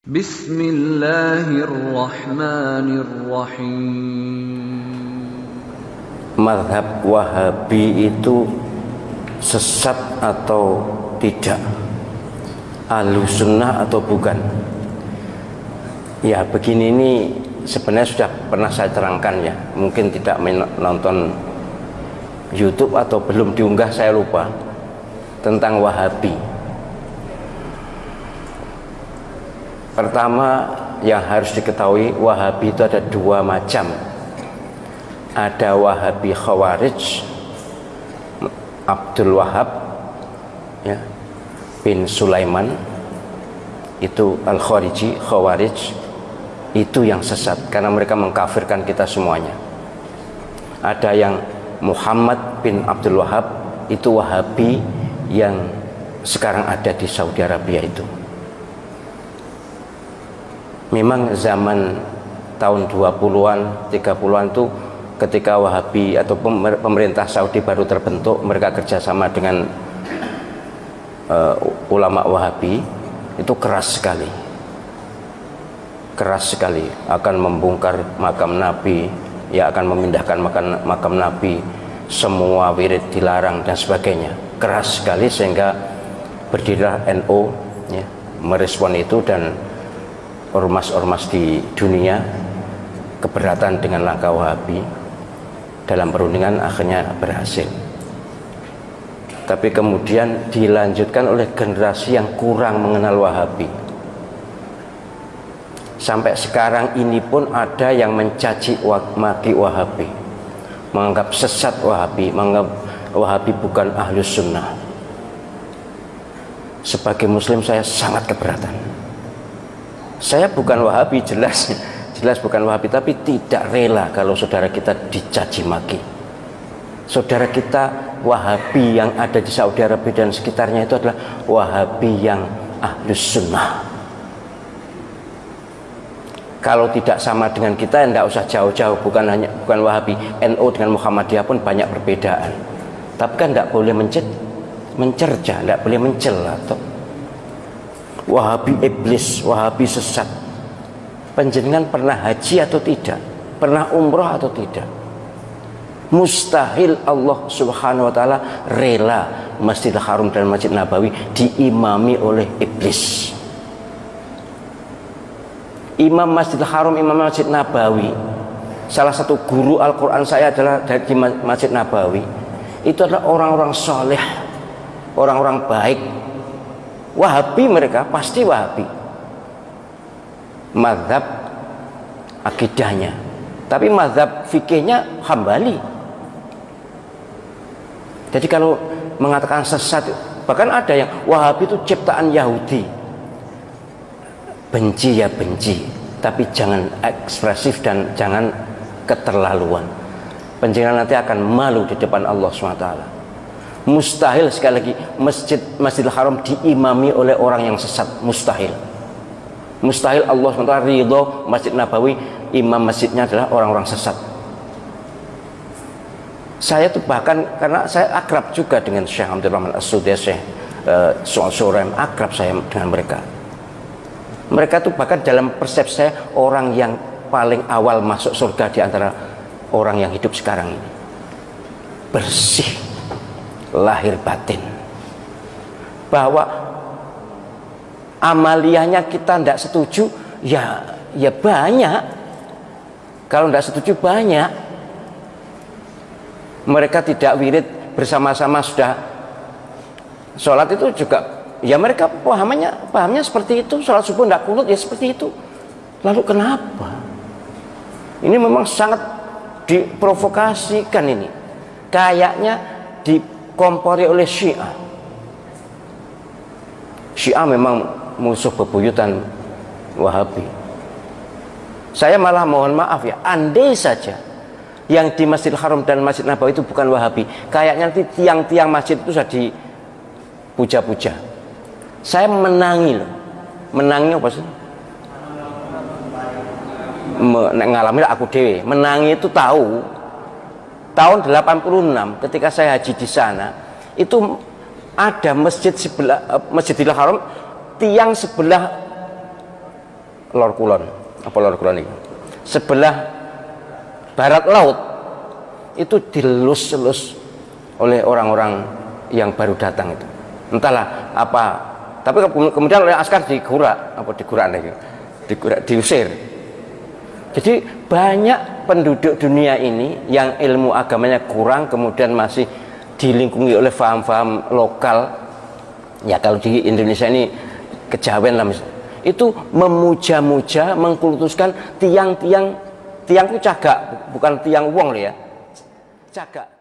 Bismillahirrahmanirrahim. Mazhab Wahabi itu sesat atau tidak? Ahlussunnah atau bukan? Ya begini, ini sebenarnya sudah pernah saya terangkan ya. Mungkin tidak menonton YouTube atau belum diunggah, saya lupa. Tentang Wahabi. Pertama yang harus diketahui, Wahabi itu ada dua macam. Ada Wahabi Khawarij, Abdul Wahab ya, bin Sulaiman, itu Al-Khariji, Khawarij, itu yang sesat karena mereka mengkafirkan kita semuanya. Ada yang Muhammad bin Abdul Wahab, itu Wahabi yang sekarang ada di Saudi Arabia. Itu memang zaman tahun 20-an, 30-an itu ketika Wahabi atau pemerintah Saudi baru terbentuk, mereka kerjasama dengan ulama Wahabi, itu keras sekali akan membongkar makam Nabi, ya akan memindahkan makam Nabi, semua wirid dilarang dan sebagainya, keras sekali, sehingga berdirilah NU ya, merespon itu, dan ormas-ormas di dunia keberatan dengan langkah Wahabi. Dalam perundingan akhirnya berhasil, tapi kemudian dilanjutkan oleh generasi yang kurang mengenal Wahabi. Sampai sekarang ini pun ada yang mencaci maki Wahabi, menganggap sesat Wahabi, menganggap Wahabi bukan Ahlus Sunnah. Sebagai Muslim saya sangat keberatan. Saya bukan Wahabi, jelas bukan Wahabi, tapi tidak rela kalau saudara kita dicaci maki. Saudara kita Wahabi yang ada di Saudi Arabia dan sekitarnya itu adalah Wahabi yang Ahlus Sunnah. Kalau tidak sama dengan kita, tidak usah jauh-jauh. Bukan Wahabi, NU dengan Muhammadiyah pun banyak perbedaan. Tapi kan tidak boleh mencerca, tidak boleh mencela. Wahabi iblis, Wahabi sesat. Panjenengan pernah haji atau tidak? Pernah umroh atau tidak? Mustahil Allah Subhanahu wa ta'ala rela Masjidil Haram dan Masjid Nabawi diimami oleh iblis. Imam Masjidil Haram, Imam Masjid Nabawi, salah satu guru Al-Quran saya adalah dari Masjid Nabawi. Itu adalah orang-orang soleh, orang-orang baik. Wahabi mereka, pasti Wahabi mazhab akidahnya, tapi mazhab fikihnya Hambali. Jadi kalau mengatakan sesat, bahkan ada yang Wahabi itu ciptaan Yahudi. Benci ya benci, tapi jangan ekspresif dan jangan keterlaluan. Panjenengan nanti akan malu di depan Allah SWT. Mustahil, sekali lagi, Masjidil Haram diimami oleh orang yang sesat. Mustahil Allah SWT ridho Masjid Nabawi, imam masjidnya adalah orang-orang sesat. Saya tuh bahkan, karena saya akrab juga dengan Syekh Abdul Rahman As-Sudais, Syekh Surem, akrab saya dengan mereka. Mereka tuh bahkan dalam persepsi saya orang yang paling awal masuk surga di antara orang yang hidup sekarang ini. Bersih lahir batin. Bahwa amaliyahnya kita tidak setuju, ya banyak. Kalau tidak setuju banyak. Mereka tidak wirid bersama-sama, sudah sholat itu juga, ya mereka pahamnya seperti itu. Sholat subuh tidak kunut, ya seperti itu. Lalu kenapa? Ini memang sangat diprovokasikan ini. Kayaknya dikompori oleh Syiah. Syiah memang musuh bebuyutan Wahabi. Saya malah mohon maaf ya, andai saja yang di Masjidil Haram dan Masjid Nabawi itu bukan Wahabi, kayaknya nanti tiang-tiang masjid itu sudah dipuja-puja. Saya menangi loh. Menangi apa sih? Ngalami aku dewe. Menangi itu tahu. Tahun 86 ketika saya haji di sana, itu ada masjid sebelah Masjidil Haram, tiang sebelah Lor Kulon, apa Lor Kulon itu, sebelah barat laut itu dilus-lus oleh orang-orang yang baru datang itu, entahlah apa, tapi kemudian oleh askar diusir. Jadi banyak penduduk dunia ini yang ilmu agamanya kurang, kemudian masih dilingkungi oleh faham-faham lokal. Ya kalau di Indonesia ini kejawen lah misalnya, itu memuja-muja, mengkultuskan tiang-tiang, tiangku cagak, bukan tiang wong ya, cagak.